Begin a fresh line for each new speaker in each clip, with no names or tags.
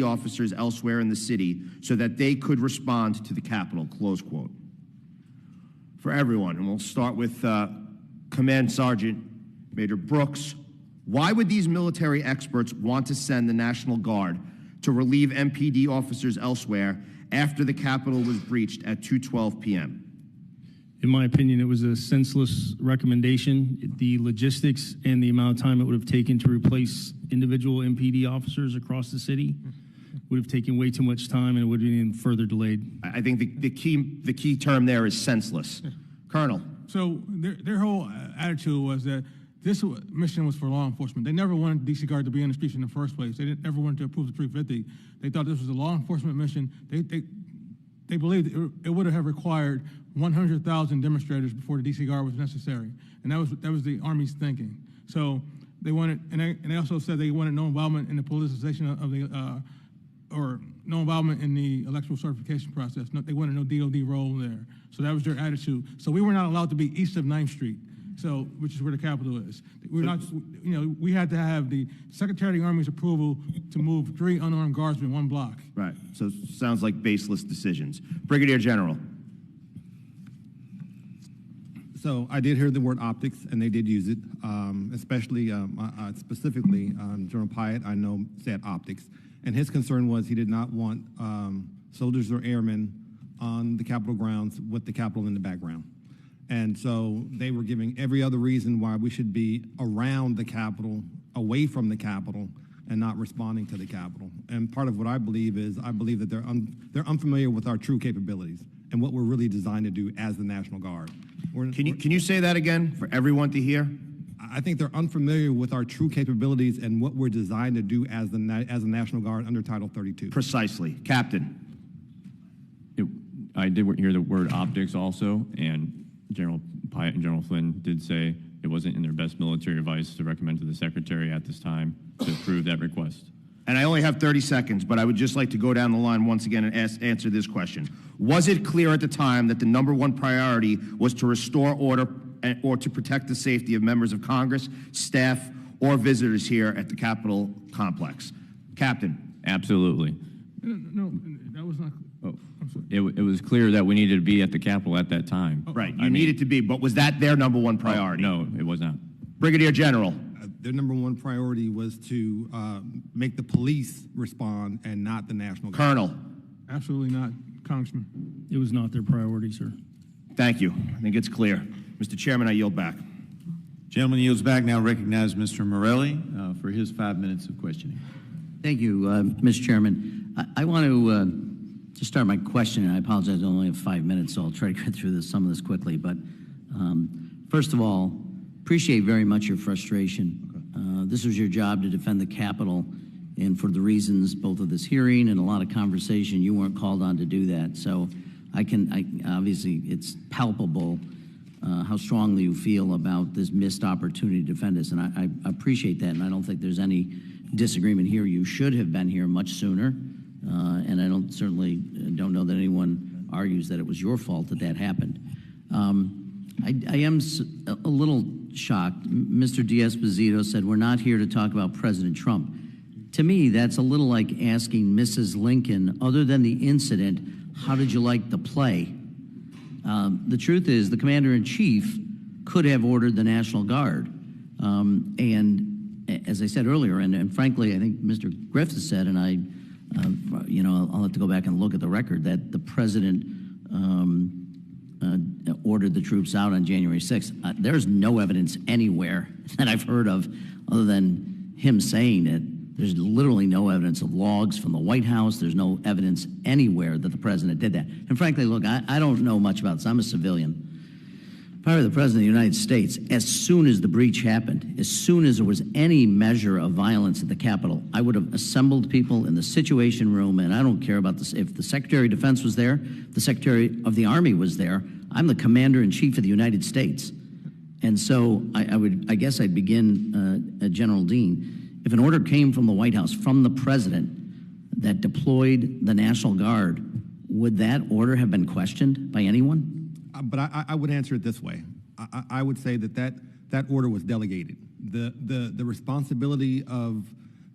officers elsewhere in the city so that they could respond to the Capitol, close quote. For everyone, and we'll start with Command Sergeant Major Brooks. Why would these military experts want to send the National Guard to relieve MPD officers elsewhere after the Capitol was breached at 2:12 p.m.?
In my opinion, it was a senseless recommendation. The logistics and the amount of time it would have taken to replace individual MPD officers across the city would have taken way too much time, and it would have been further delayed.
I think the key term there is senseless. Colonel.
So their whole attitude was that this mission was for law enforcement. They never wanted D.C. Guard to be in the streets in the first place. They didn't ever want to approve the 350. They thought this was a law enforcement mission. They believed it would have required 100,000 demonstrators before the D.C. Guard was necessary, and that was the Army's thinking. So they wanted, and they also said they wanted no involvement in the politicization of the, or no involvement in the electoral certification process. They wanted no DOD role there. So that was their attitude. So we were not allowed to be east of 9th Street, which is where the Capitol is. We're not, we had to have the Secretary of the Army's approval to move 3 unarmed guardsmen 1 block.
Right. So sounds like baseless decisions. Brigadier General.
So I did hear the word optics, and they did use it, especially specifically General Pyatt, I know, said optics. And his concern was he did not want soldiers or airmen on the Capitol grounds with the Capitol in the background. And so they were giving every other reason why we should be around the Capitol, away from the Capitol, and not responding to the Capitol. And part of what I believe is that they're unfamiliar with our true capabilities and what we're really designed to do as the National Guard. Can
you say that again for everyone to hear?
I think they're unfamiliar with our true capabilities and what we're designed to do as the National Guard under Title 32.
Precisely. Captain.
I did hear the word optics also, and General Pyatt and General Flynn did say it wasn't in their best military advice to recommend to the Secretary at this time to approve that request.
And I only have 30 seconds, but I would just like to go down the line once again and answer this question. Was it clear at the time that the #1 priority was to restore order or to protect the safety of members of Congress, staff, or visitors here at the Capitol complex? Captain.
Absolutely.
No, that was not.
Oh, I'm sorry. It was clear that we needed to be at the Capitol at that time.
Right, you needed to be, but was that their #1 priority?
No, it was not.
Brigadier General.
Their #1 priority was to make the police respond and not the National Guard.
Colonel.
Absolutely not, Congressman.
It was not their priority, sir.
Thank you. I think it's clear. Mr. Chairman, I yield back.
Gentleman yields back. Now recognize Mr. Morelli for his 5 minutes of questioning.
Thank you, Mr. Chairman. I want to just start my question, and I apologize, I only have 5 minutes, so I'll try to get through some of this quickly. But first of all, appreciate very much your frustration. This was your job to defend the Capitol, and for the reasons both of this hearing and a lot of conversation, you weren't called on to do that. So obviously it's palpable how strongly you feel about this missed opportunity to defend us, and I appreciate that, and I don't think there's any disagreement here. You should have been here much sooner, and I certainly don't know that anyone argues that it was your fault that happened. I am a little shocked. Mr. D'Esposito said, we're not here to talk about President Trump. To me, that's a little like asking Mrs. Lincoln, other than the incident, how did you like the play? The truth is the Commander-in-Chief could have ordered the National Guard. And as I said earlier, and frankly, I think Mr. Griffiths said, and I'll have to go back and look at the record, that the President ordered the troops out on January 6th. There's no evidence anywhere that I've heard of other than him saying it. There's literally no evidence of logs from the White House. There's no evidence anywhere that the President did that. And frankly, look, I don't know much about this. I'm a civilian. If I were the President of the United States, as soon as the breach happened, as soon as there was any measure of violence at the Capitol, I would have assembled people in the Situation Room, and I don't care about this. If the Secretary of Defense was there, the Secretary of the Army was there. I'm the Commander-in-Chief of the United States. And so I guess I'd begin, General Dean, if an order came from the White House, from the President, that deployed the National Guard, would that order have been questioned by anyone?
But I would answer it this way. I would say that order was delegated. The responsibility of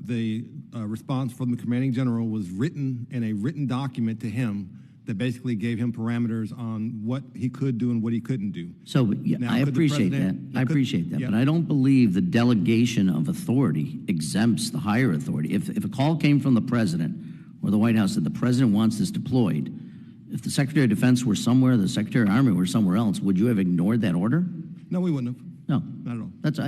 the response from the commanding general was written in a written document to him that basically gave him parameters on what he could do and what he couldn't do.
So yeah,
Now,
I
could the
appreciate that.
president-
I appreciate that.
yeah.
But I don't believe the delegation of authority exempts the higher authority. If a call came from the president or the White House that the president wants this deployed, if the Secretary of Defense were somewhere, the Secretary of Army were somewhere else, would you have ignored that order?
No, we wouldn't have.
No.
Not at all.
That's,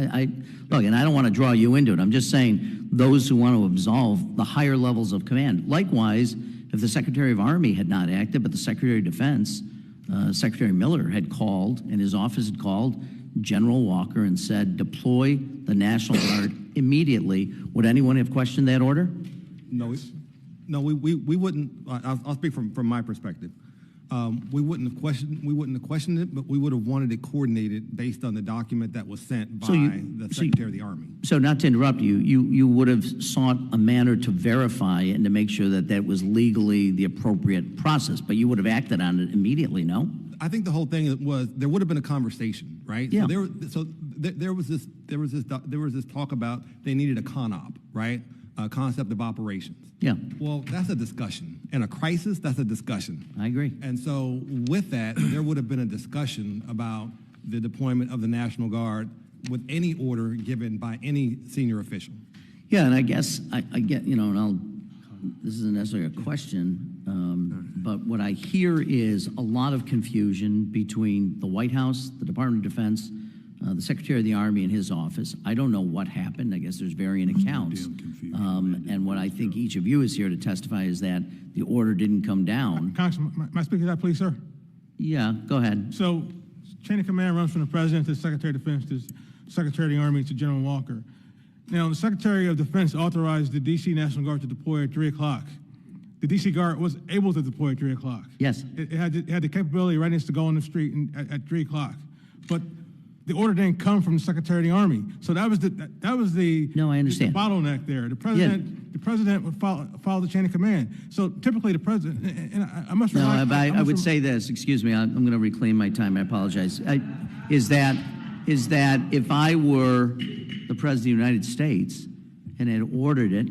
look, and I don't want to draw you into it. I'm just saying those who want to absolve the higher levels of command. Likewise, if the Secretary of Army had not acted, but the Secretary of Defense, Secretary Miller, had called, and his office had called General Walker and said, deploy the National Guard immediately, would anyone have questioned that order?
No, we wouldn't. I'll speak from my perspective. We wouldn't have questioned it, but we would have wanted it coordinated based on the document that was sent by the Secretary of the Army.
So not to interrupt you, you would have sought a manner to verify and to make sure that that was legally the appropriate process, but you would have acted on it immediately, no?
I think the whole thing was there would have been a conversation, right?
Yeah.
So there was this talk about they needed a CONOP, right? A concept of operations.
Yeah.
Well, that's a discussion. In a crisis, that's a discussion.
I agree.
And so with that, there would have been a discussion about the deployment of the National Guard with any order given by any senior official.
Yeah, and I guess I get, this isn't necessarily a question, but what I hear is a lot of confusion between the White House, the Department of Defense, the Secretary of the Army and his office. I don't know what happened. I guess there's varying accounts. And what I think each of you is here to testify is that the order didn't come down.
Congressman, may I speak to that, please, sir?
Yeah, go ahead.
So, chain of command runs from the President to the Secretary of Defense to Secretary of the Army to General Walker. Now, the Secretary of Defense authorized the D.C. National Guard to deploy at 3 o'clock. The D.C. Guard was able to deploy at 3 o'clock.
Yes.
It had the capability, readiness to go on the street at 3 o'clock. But the order didn't come from the Secretary of the Army. So that was the
No, I understand.
the bottleneck there. The president would follow the chain of command. So typically the president, and I must
No,
remind,
I would say this, excuse me, I'm going to reclaim my time, I apologize. Is that if I were the President of the United States and had ordered it,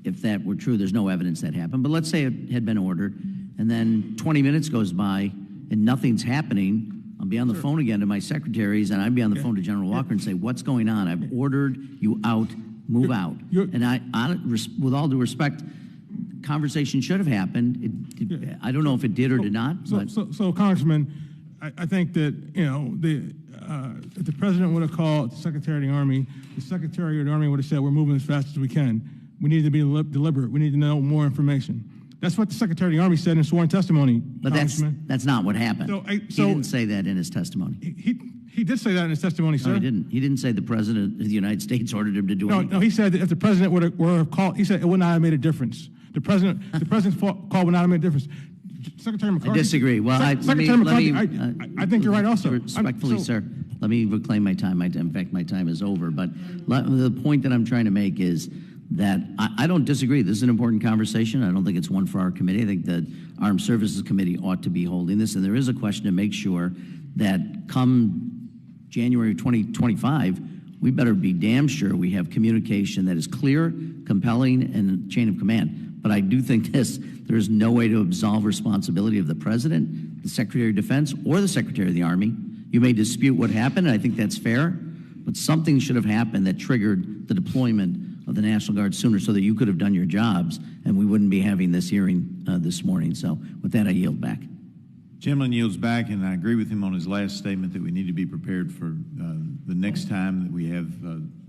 if that were true, there's no evidence that happened, but let's say it had been ordered, and then 20 minutes goes by and nothing's happening, I'll be on the phone again to my secretaries, and I'd be on the phone to General Walker and say, what's going on? I've ordered you out, move out. And with all due respect, conversation should have happened. I don't know if it did or did not.
So Congressman, I think that, if the president would have called the Secretary of the Army, the Secretary of the Army would have said, we're moving as fast as we can. We need to be deliberate. We need to know more information. That's what the Secretary of the Army said in sworn testimony,
But that's not what happened. He didn't say that in his testimony.
He did say that in his testimony, sir.
No, he didn't. He didn't say the President of the United States ordered him to do anything.
No, he said that if the president would have called, he said it would not have made a difference. The president's call would not have made a difference. Secretary McCarthy.
I disagree. Well,
I think you're right also.
Respectfully, sir, let me reclaim my time. In fact, my time is over. But the point that I'm trying to make is that I don't disagree. This is an important conversation. I don't think it's one for our committee. I think the Armed Services Committee ought to be holding this. And there is a question to make sure that come January 2025, we better be damn sure we have communication that is clear, compelling, and chain of command. But I do think there is no way to absolve responsibility of the President, the Secretary of Defense, or the Secretary of the Army. You may dispute what happened, and I think that's fair, but something should have happened that triggered the deployment of the National Guard sooner so that you could have done your jobs and we wouldn't be having this hearing this morning. So with that, I yield back.
Gentleman yields back, and I agree with him on his last statement that we need to be prepared for the next time that we have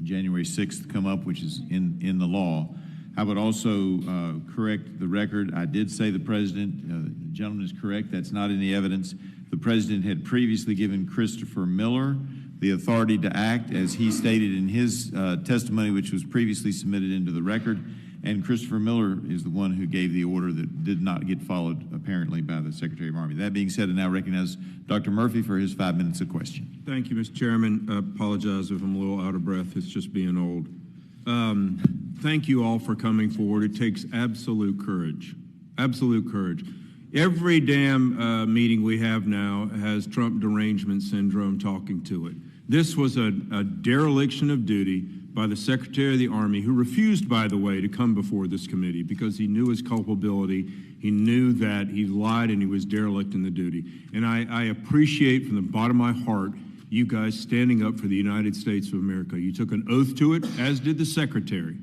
January 6th come up, which is in the law. I would also correct the record. I did say the president, the gentleman is correct, that's not in the evidence. The president had previously given Christopher Miller the authority to act, as he stated in his testimony, which was previously submitted into the record. And Christopher Miller is the one who gave the order that did not get followed, apparently, by the Secretary of Army. That being said, I now recognize Dr. Murphy for his 5 minutes of question.
Thank you, Mr. Chairman. I apologize if I'm a little out of breath. It's just being old. Thank you all for coming forward. It takes absolute courage. Absolute courage. Every damn meeting we have now has Trump derangement syndrome talking to it. This was a dereliction of duty by the Secretary of the Army, who refused, by the way, to come before this committee because he knew his culpability. He knew that he lied and he was derelict in the duty. And I appreciate from the bottom of my heart you guys standing up for the United States of America. You took an oath to it, as did the Secretary,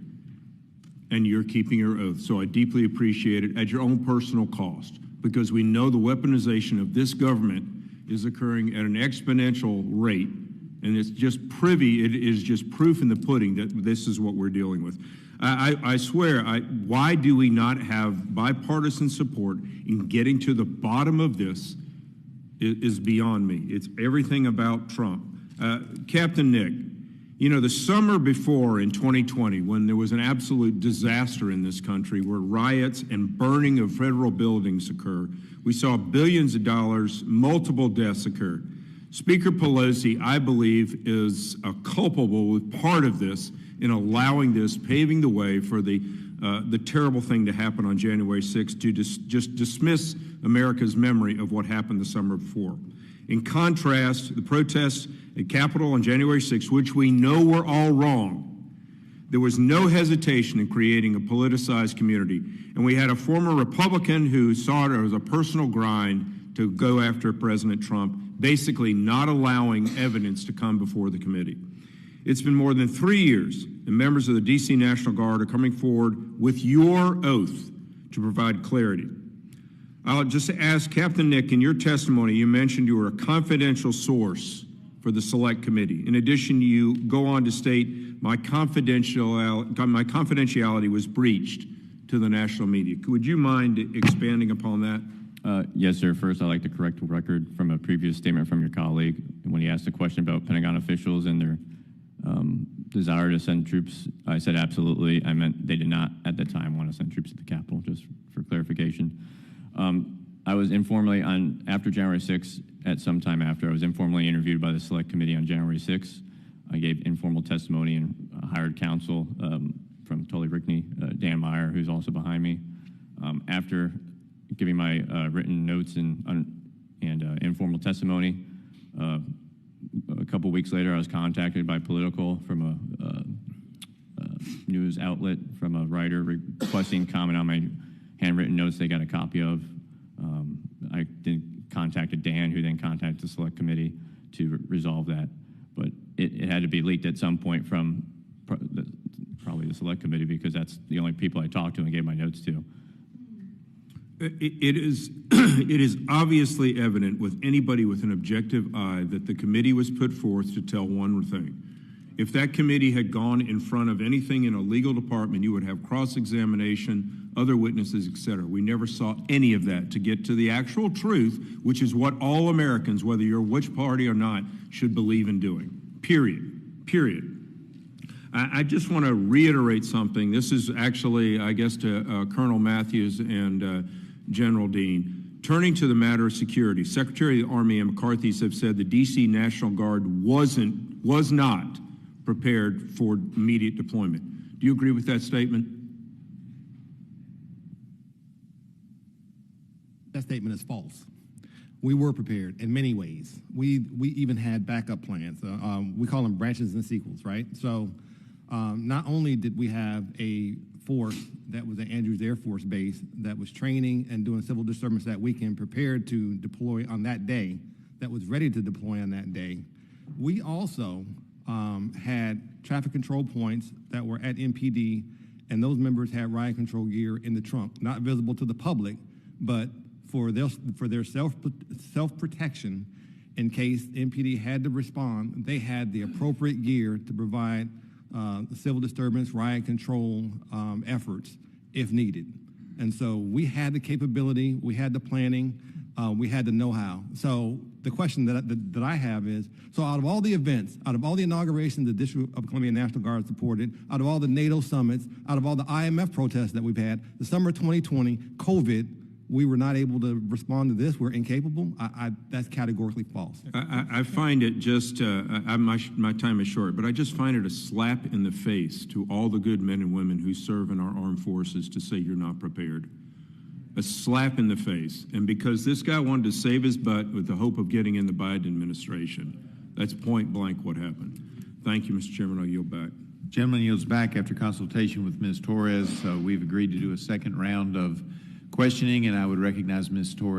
and you're keeping your oath. So I deeply appreciate it at your own personal cost, because we know the weaponization of this government is occurring at an exponential rate. And it's just it is just proof in the pudding that this is what we're dealing with. I swear, why do we not have bipartisan support in getting to the bottom of this is beyond me. It's everything about Trump. Captain Nick, you know, the summer before in 2020, when there was an absolute disaster in this country where riots and burning of federal buildings occur, we saw billions of dollars, multiple deaths occur. Speaker Pelosi, I believe, is culpable with part of this in allowing this, paving the way for the terrible thing to happen on January 6th, to just dismiss America's memory of what happened the summer before. In contrast, the protests at Capitol on January 6th, which we know were all wrong, there was no hesitation in creating a politicized community. And we had a former Republican who saw it as a personal grind to go after President Trump, basically not allowing evidence to come before the committee. It's been more than 3 years, and members of the D.C. National Guard are coming forward with your oath to provide clarity. I'll just ask Captain Nick, in your testimony, you mentioned you were a confidential source for the Select Committee. In addition, you go on to state my confidentiality was breached to the national media. Would you mind expanding upon that?
Yes, sir. First, I'd like to correct the record from a previous statement from your colleague. When he asked a question about Pentagon officials and their desire to send troops, I said absolutely. I meant they did not at the time want to send troops to the Capitol, just for clarification. I was informally, after January 6th, at some time after, I was informally interviewed by the Select Committee on January 6th. I gave informal testimony and hired counsel from Tully Rickney, Dan Meyer, who's also behind me. After giving my written notes and informal testimony, a couple weeks later, I was contacted by Political from a news outlet, from a writer requesting comment on my handwritten notes they got a copy of. I then contacted Dan, who then contacted the Select Committee to resolve that. But it had to be leaked at some point from probably the Select Committee, because that's the only people I talked to and gave my notes to.
It is obviously evident with anybody with an objective eye that the committee was put forth to tell one thing. If that committee had gone in front of anything in a legal department, you would have cross-examination, other witnesses, et cetera. We never saw any of that to get to the actual truth, which is what all Americans, whether you're which party or not, should believe in doing. Period. I just want to reiterate something. This is actually, I guess, to Colonel Matthews and General Dean. Turning to the matter of security, Secretary of the Army and McCarthy have said the D.C. National Guard was not prepared for immediate deployment. Do you agree with that statement?
That statement is false. We were prepared in many ways. We even had backup plans. We call them branches and sequels, right? So not only did we have a force that was at Andrews Air Force Base that was training and doing civil disturbance that weekend, prepared to deploy on that day, that was ready to deploy on that day, we also had traffic control points that were at MPD, and those members had riot control gear in the trunk, not visible to the public, but for their self-protection, in case MPD had to respond, they had the appropriate gear to provide civil disturbance, riot control efforts if needed. And so we had the capability, we had the planning, we had the know-how. So the question that I have is, so out of all the events, out of all the inaugurations the District of Columbia National Guard supported, out of all the NATO summits, out of all the IMF protests that we've had, the summer of 2020, COVID, we were not able to respond to this. We're incapable. That's categorically false.
I find it just, my time is short, but I just find it a slap in the face to all the good men and women who serve in our armed forces to say you're not prepared. A slap in the face. And because this guy wanted to save his butt with the hope of getting in the Biden administration, that's point blank what happened. Thank you, Mr. Chairman. I'll yield back.
Gentleman yields back after consultation with Ms. Torres. We've agreed to do a second round of questioning, and I would recognize Ms. Torres.